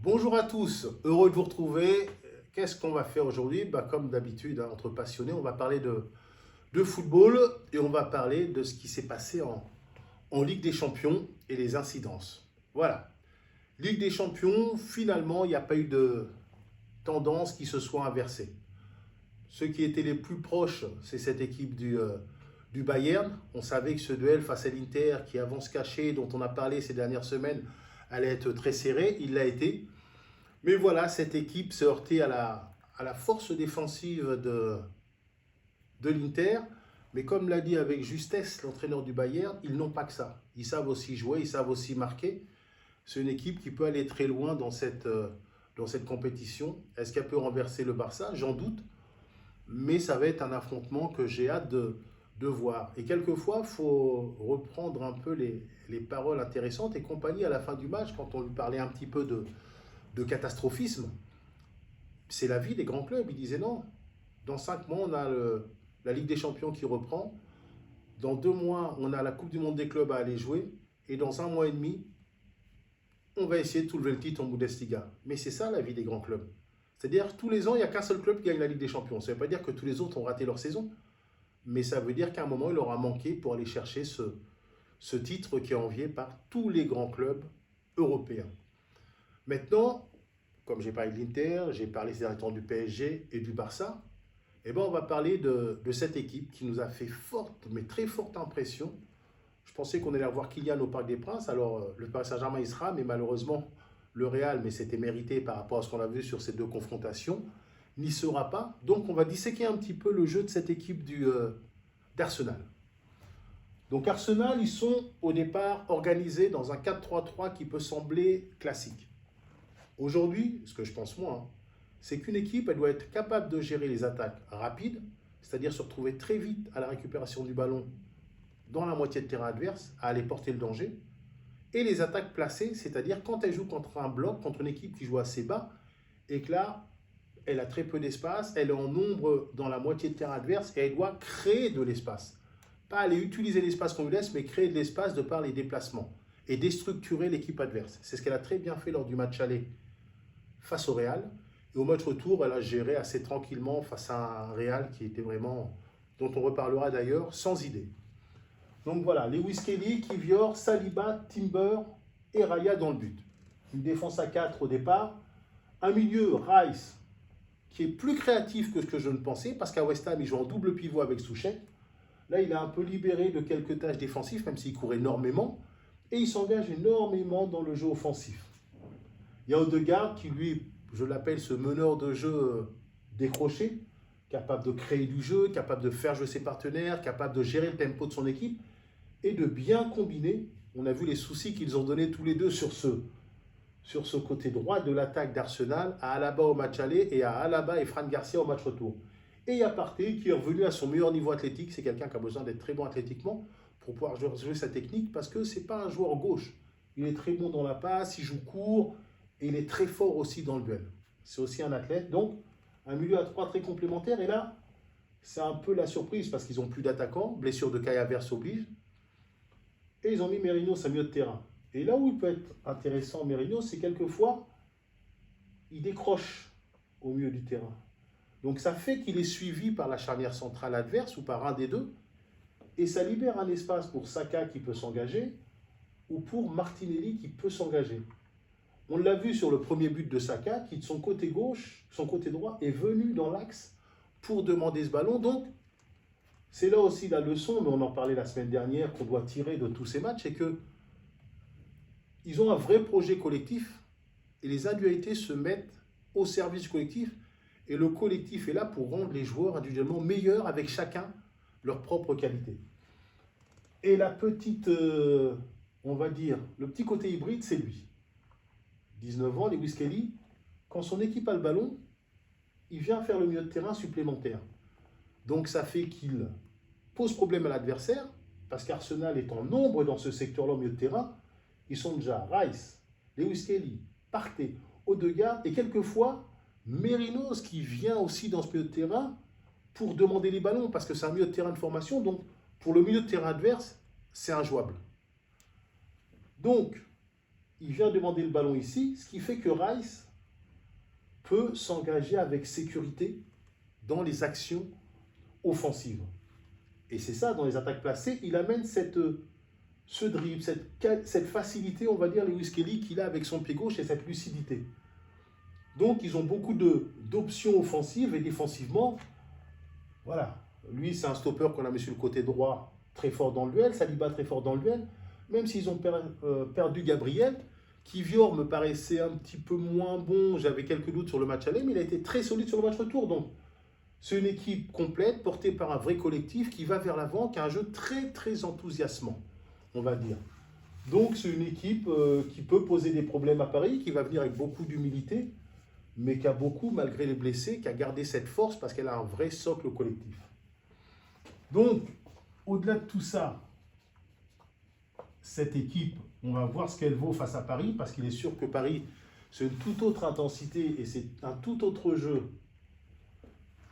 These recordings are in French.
Bonjour à tous, heureux de vous retrouver. Qu'est-ce qu'on va faire aujourd'hui? Comme d'habitude, entre passionnés, on va parler de football et on va parler de ce qui s'est passé en Ligue des Champions et les incidences. Voilà. Ligue des Champions, finalement, il n'y a pas eu de tendance qui se soit inversée. Ceux qui étaient les plus proches, c'est cette équipe du Bayern. On savait que ce duel face à l'Inter, qui avance caché, dont on a parlé ces dernières semaines, allait être très serré. Il l'a été. Mais voilà, cette équipe s'est heurtée à la force défensive de l'Inter. Mais comme l'a dit avec justesse l'entraîneur du Bayern, ils n'ont pas que ça. Ils savent aussi jouer, ils savent aussi marquer. C'est une équipe qui peut aller très loin dans cette compétition. Est-ce qu'elle peut renverser le Barça? J'en doute. Mais ça va être un affrontement que j'ai hâte de voir. Et quelquefois, il faut reprendre un peu les paroles intéressantes et compagnie à la fin du match, quand on lui parlait un petit peu de catastrophisme. C'est la vie des grands clubs. Il disait non, dans 5 mois, on a la Ligue des Champions qui reprend. Dans 2 mois, on a la Coupe du Monde des clubs à aller jouer. Et dans 1 mois et demi, on va essayer de soulever le titre en Bundesliga. Mais c'est ça la vie des grands clubs. C'est-à-dire, tous les ans, il n'y a qu'un seul club qui gagne la Ligue des Champions. Ça ne veut pas dire que tous les autres ont raté leur saison. Mais ça veut dire qu'à un moment, il aura manqué pour aller chercher ce titre qui est envié par tous les grands clubs européens. Maintenant, comme j'ai parlé de l'Inter, j'ai parlé ces derniers temps du PSG et du Barça, on va parler de cette équipe qui nous a fait forte, mais très forte impression. Je pensais qu'on allait avoir Kylian au Parc des Princes. Alors, le Paris Saint-Germain y sera, mais malheureusement, le Real, mais c'était mérité par rapport à ce qu'on a vu sur ces 2 confrontations, n'y sera pas. Donc, on va disséquer un petit peu le jeu de cette équipe d'Arsenal. Donc, Arsenal, ils sont au départ organisés dans un 4-3-3 qui peut sembler classique. Aujourd'hui, ce que je pense moi, c'est qu'une équipe, elle doit être capable de gérer les attaques rapides, c'est-à-dire se retrouver très vite à la récupération du ballon dans la moitié de terrain adverse, à aller porter le danger, et les attaques placées, c'est-à-dire quand elle joue contre un bloc, contre une équipe qui joue assez bas, et que là, elle a très peu d'espace, elle est en nombre dans la moitié de terrain adverse, et elle doit créer de l'espace. Pas aller utiliser l'espace qu'on lui laisse, mais créer de l'espace de par les déplacements, et déstructurer l'équipe adverse. C'est ce qu'elle a très bien fait lors du match aller face au Real. Et au match retour, elle a géré assez tranquillement face à un Real qui était vraiment, dont on reparlera d'ailleurs, sans idée. Donc voilà, Lewis Kelly, Kivior, Saliba, Timber et Raya dans le but. Une défense à 4 au départ. Un milieu, Rice, qui est plus créatif que ce que je ne pensais, parce qu'à West Ham, il joue en double pivot avec Soucek. Là, il est un peu libéré de quelques tâches défensives, même s'il court énormément. Et il s'engage énormément dans le jeu offensif. Il y a Odegaard qui, lui, je l'appelle ce meneur de jeu décroché, capable de créer du jeu, capable de faire jouer ses partenaires, capable de gérer le tempo de son équipe et de bien combiner. On a vu les soucis qu'ils ont donnés tous les deux sur ce côté droit de l'attaque d'Arsenal, à Alaba au match aller et à Alaba et Fran Garcia au match retour. Et il y a Partey qui est revenu à son meilleur niveau athlétique. C'est quelqu'un qui a besoin d'être très bon athlétiquement pour pouvoir jouer sa technique, parce que ce n'est pas un joueur gauche. Il est très bon dans la passe, il joue court, et il est très fort aussi dans le duel. C'est aussi un athlète. Donc, un milieu à 3 très complémentaire. Et là, c'est un peu la surprise parce qu'ils n'ont plus d'attaquants. Blessure de Kai Havertz oblige. Et ils ont mis Merino, sa milieu de terrain. Et là où il peut être intéressant, Merino, c'est quelquefois, il décroche au milieu du terrain. Donc, ça fait qu'il est suivi par la charnière centrale adverse ou par un des deux. Et ça libère un espace pour Saka qui peut s'engager ou pour Martinelli qui peut s'engager. On l'a vu sur le premier but de Saka, qui de son côté gauche, son côté droit, est venu dans l'axe pour demander ce ballon. Donc, c'est là aussi la leçon, mais on en parlait la semaine dernière, qu'on doit tirer de tous ces matchs, c'est que ils ont un vrai projet collectif et les individualités se mettent au service du collectif. Et le collectif est là pour rendre les joueurs individuellement meilleurs avec chacun leur propre qualité. Et la petite, on va dire, le petit côté hybride, c'est lui. 19 ans, Lewis Kelly, quand son équipe a le ballon, il vient faire le milieu de terrain supplémentaire. Donc ça fait qu'il pose problème à l'adversaire, parce qu'Arsenal est en nombre dans ce secteur-là au milieu de terrain. Ils sont déjà Rice, Lewis Kelly, Partey, Odegaard, et quelquefois Merino qui vient aussi dans ce milieu de terrain pour demander les ballons, parce que c'est un milieu de terrain de formation, donc pour le milieu de terrain adverse, c'est injouable. Donc, il vient demander le ballon ici, ce qui fait que Rice peut s'engager avec sécurité dans les actions offensives. Et c'est ça, dans les attaques placées, il amène ce dribble, cette facilité, on va dire, Lewis Kelly qu'il a avec son pied gauche et cette lucidité. Donc, ils ont beaucoup d'options offensives et défensivement. Voilà. Lui, c'est un stopper qu'on a mis sur le côté droit, très fort dans le duel. Saliba, très fort dans le duel. Même s'ils ont perdu Gabriel, Kivior me paraissait un petit peu moins bon. J'avais quelques doutes sur le match aller, mais il a été très solide sur le match retour. Donc, c'est une équipe complète, portée par un vrai collectif qui va vers l'avant, qui a un jeu très, très enthousiasmant, on va dire. Donc, c'est une équipe qui peut poser des problèmes à Paris, qui va venir avec beaucoup d'humilité, mais qui a beaucoup, malgré les blessés, qui a gardé cette force parce qu'elle a un vrai socle collectif. Donc, au-delà de tout ça, cette équipe, on va voir ce qu'elle vaut face à Paris, parce qu'il est sûr que Paris, c'est une toute autre intensité et c'est un tout autre jeu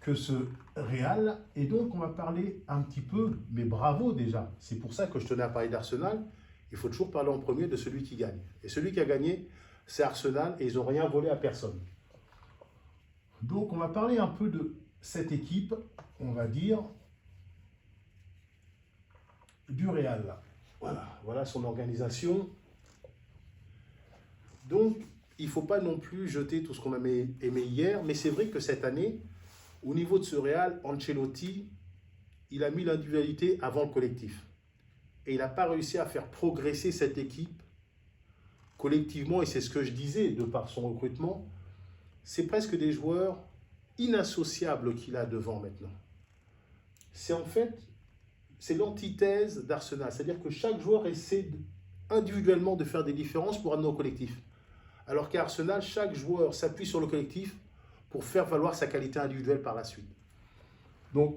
que ce Real. Et donc, on va parler un petit peu, mais bravo déjà. C'est pour ça que je tenais à parler d'Arsenal. Il faut toujours parler en premier de celui qui gagne. Et celui qui a gagné, c'est Arsenal et ils n'ont rien volé à personne. Donc, on va parler un peu de cette équipe, on va dire, du Real. Voilà son organisation. Donc, il ne faut pas non plus jeter tout ce qu'on a aimé hier, mais c'est vrai que cette année, au niveau de ce Real, Ancelotti, il a mis l'individualité avant le collectif. Et il n'a pas réussi à faire progresser cette équipe collectivement, et c'est ce que je disais, de par son recrutement, c'est presque des joueurs inassociables qu'il a devant maintenant. C'est en fait, c'est l'antithèse d'Arsenal, c'est-à-dire que chaque joueur essaie individuellement de faire des différences pour amener au collectif. Alors qu'à Arsenal, chaque joueur s'appuie sur le collectif pour faire valoir sa qualité individuelle par la suite. Donc,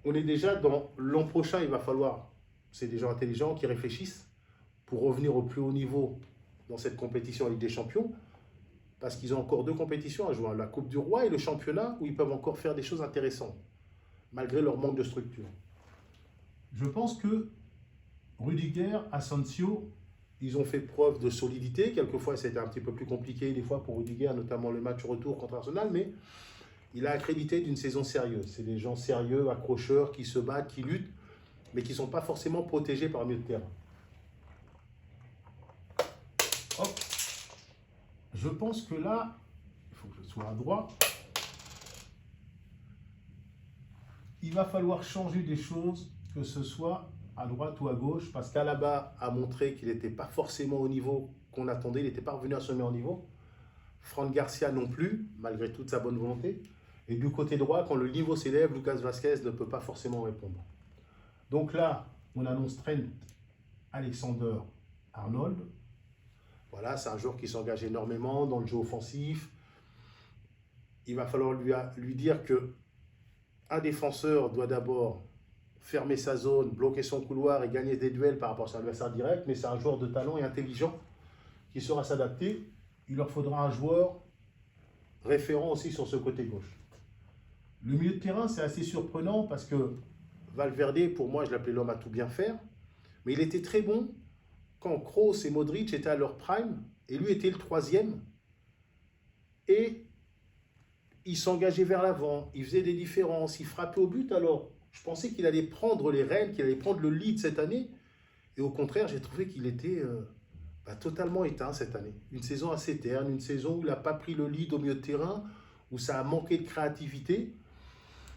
on est déjà dans l'an prochain, il va falloir, c'est des gens intelligents qui réfléchissent pour revenir au plus haut niveau dans cette compétition en Ligue des Champions, parce qu'ils ont encore deux compétitions à jouer, la Coupe du Roi et le championnat, où ils peuvent encore faire des choses intéressantes, malgré leur manque de structure. Je pense que Rudiger, Asensio, ils ont fait preuve de solidité. Quelquefois, c'était un petit peu plus compliqué, des fois, pour Rudiger, notamment le match retour contre Arsenal, mais il a accrédité d'une saison sérieuse. C'est des gens sérieux, accrocheurs, qui se battent, qui luttent, mais qui ne sont pas forcément protégés par le milieu de terrain. Hop. Je pense que là, il faut que je sois à droite. Il va falloir changer des choses, que ce soit à droite ou à gauche, parce qu'Alaba a montré qu'il n'était pas forcément au niveau qu'on attendait, il n'était pas revenu à son meilleur niveau. Fran Garcia non plus, malgré toute sa bonne volonté. Et du côté droit, quand le niveau s'élève, Lucas Vazquez ne peut pas forcément répondre. Donc là, on annonce Trent Alexander-Arnold. Voilà, c'est un joueur qui s'engage énormément dans le jeu offensif. Il va falloir lui dire qu'un défenseur doit d'abord fermer sa zone, bloquer son couloir et gagner des duels par rapport à son adversaire direct, mais c'est un joueur de talent et intelligent qui saura s'adapter. Il leur faudra un joueur référent aussi sur ce côté gauche. Le milieu de terrain, c'est assez surprenant parce que Valverde, pour moi, je l'appelais l'homme à tout bien faire, mais il était très bon quand Kroos et Modric étaient à leur prime, et lui était le troisième, et il s'engageait vers l'avant, il faisait des différences, il frappait au but. Alors, je pensais qu'il allait prendre les rênes, qu'il allait prendre le lead cette année, et au contraire, j'ai trouvé qu'il était totalement éteint cette année. Une saison assez terne, une saison où il n'a pas pris le lead au milieu de terrain, où ça a manqué de créativité,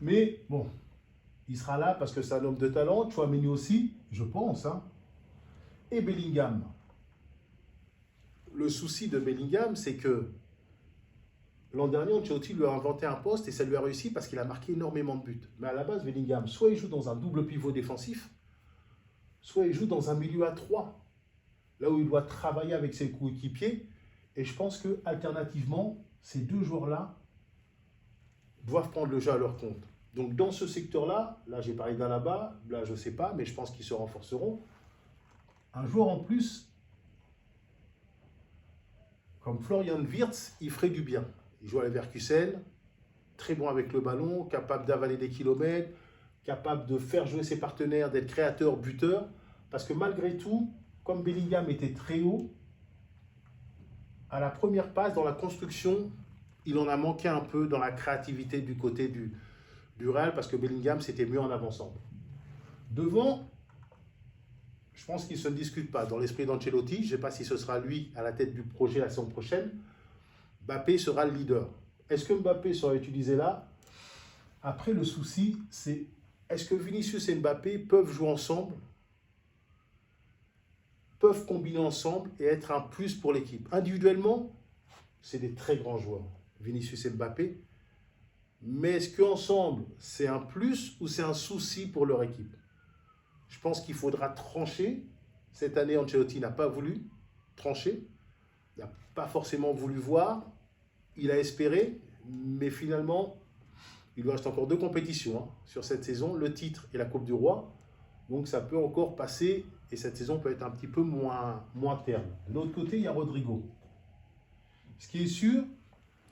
mais bon, il sera là parce que c'est un homme de talent. Tchouaméni aussi, je pense, hein. Et Bellingham. Le souci de Bellingham, c'est que l'an dernier, Ancelotti lui a inventé un poste et ça lui a réussi parce qu'il a marqué énormément de buts. Mais à la base, Bellingham, soit il joue dans un double pivot défensif, soit il joue dans un milieu à 3, là où il doit travailler avec ses coéquipiers. Et je pense que alternativement, ces deux joueurs-là doivent prendre le jeu à leur compte. Donc dans ce secteur-là, là j'ai parlé d'Alaba, là je ne sais pas, mais je pense qu'ils se renforceront. Un joueur en plus, comme Florian Wirtz, il ferait du bien. Il joue à Leverkusen, très bon avec le ballon, capable d'avaler des kilomètres, capable de faire jouer ses partenaires, d'être créateur, buteur. Parce que malgré tout, comme Bellingham était très haut, à la première passe, dans la construction, il en a manqué un peu dans la créativité du côté du Real parce que Bellingham, c'était mieux en avançant. Devant, je pense qu'il ne se discute pas. Dans l'esprit d'Ancelotti, je ne sais pas si ce sera lui à la tête du projet la saison prochaine, Mbappé sera le leader. Est-ce que Mbappé sera utilisé là? Après, le souci, c'est est-ce que Vinicius et Mbappé peuvent jouer ensemble, peuvent combiner ensemble et être un plus pour l'équipe? Individuellement, c'est des très grands joueurs, Vinicius et Mbappé. Mais est-ce qu'ensemble, c'est un plus ou c'est un souci pour leur équipe? Je pense qu'il faudra trancher. Cette année, Ancelotti n'a pas voulu trancher. Il n'a pas forcément voulu voir. Il a espéré, mais finalement, il lui reste encore 2 compétitions sur cette saison, le titre et la Coupe du Roi. Donc ça peut encore passer et cette saison peut être un petit peu moins terne. De l'autre côté, il y a Rodrigo. Ce qui est sûr,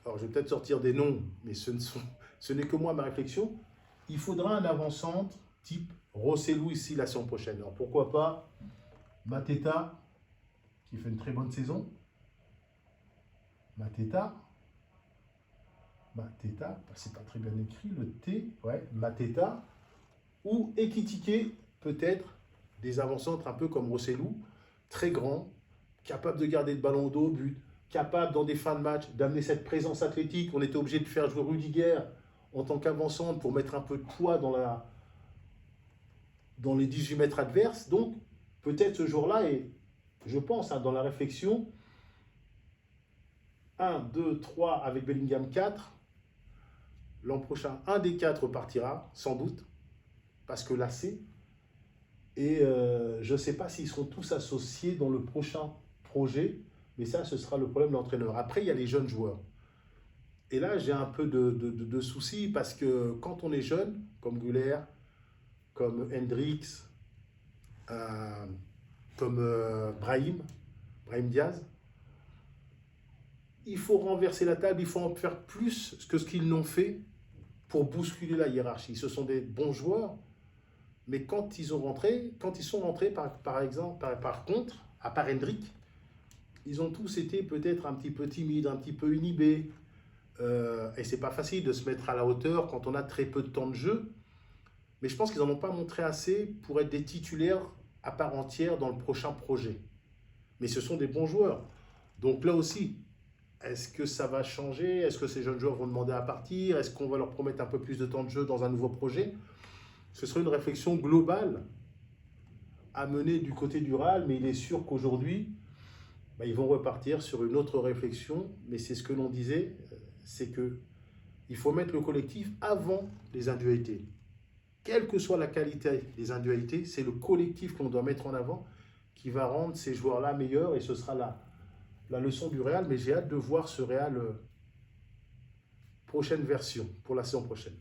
alors je vais peut-être sortir des noms, mais ce n'est que moi ma réflexion, il faudra un avant-centre type Rossellou ici la saison prochaine. Alors pourquoi pas Mateta, qui fait une très bonne saison. Mateta, c'est pas très bien écrit, le T, ouais, Mateta, ou Ekitike, peut-être des avant-centres un peu comme Rossellou, très grand, capable de garder le ballon au dos au but, capable dans des fins de match d'amener cette présence athlétique. On était obligé de faire jouer Rudiger en tant qu'avant-centre pour mettre un peu de poids dans les 18 mètres adverses. Donc peut-être ce jour-là, et je pense dans la réflexion, 1, 2, 3 avec Bellingham 4. L'an prochain, un des 4 partira, sans doute, parce que lassé. Et je ne sais pas s'ils seront tous associés dans le prochain projet, mais ça, ce sera le problème de l'entraîneur. Après, il y a les jeunes joueurs. Et là, j'ai un peu de soucis, parce que quand on est jeune, comme Güler, comme Hendrix, comme Brahim Diaz, il faut renverser la table, il faut en faire plus que ce qu'ils n'ont fait pour bousculer la hiérarchie. Ce sont des bons joueurs, mais quand ils sont rentrés, par contre, à part Hendrick, ils ont tous été peut-être un petit peu timides, un petit peu inhibés. Et c'est pas facile de se mettre à la hauteur quand on a très peu de temps de jeu. Mais je pense qu'ils n'en ont pas montré assez pour être des titulaires à part entière dans le prochain projet. Mais ce sont des bons joueurs. Donc là aussi, est-ce que ça va changer? Est-ce que ces jeunes joueurs vont demander à partir? Est-ce qu'on va leur promettre un peu plus de temps de jeu dans un nouveau projet? Ce serait une réflexion globale à mener du côté du Real, mais il est sûr qu'aujourd'hui, ils vont repartir sur une autre réflexion. Mais c'est ce que l'on disait, c'est qu'il faut mettre le collectif avant les individualités. Quelle que soit la qualité des individualités, c'est le collectif qu'on doit mettre en avant qui va rendre ces joueurs-là meilleurs, et ce sera la leçon du Real. Mais j'ai hâte de voir ce Real prochaine version pour la saison prochaine.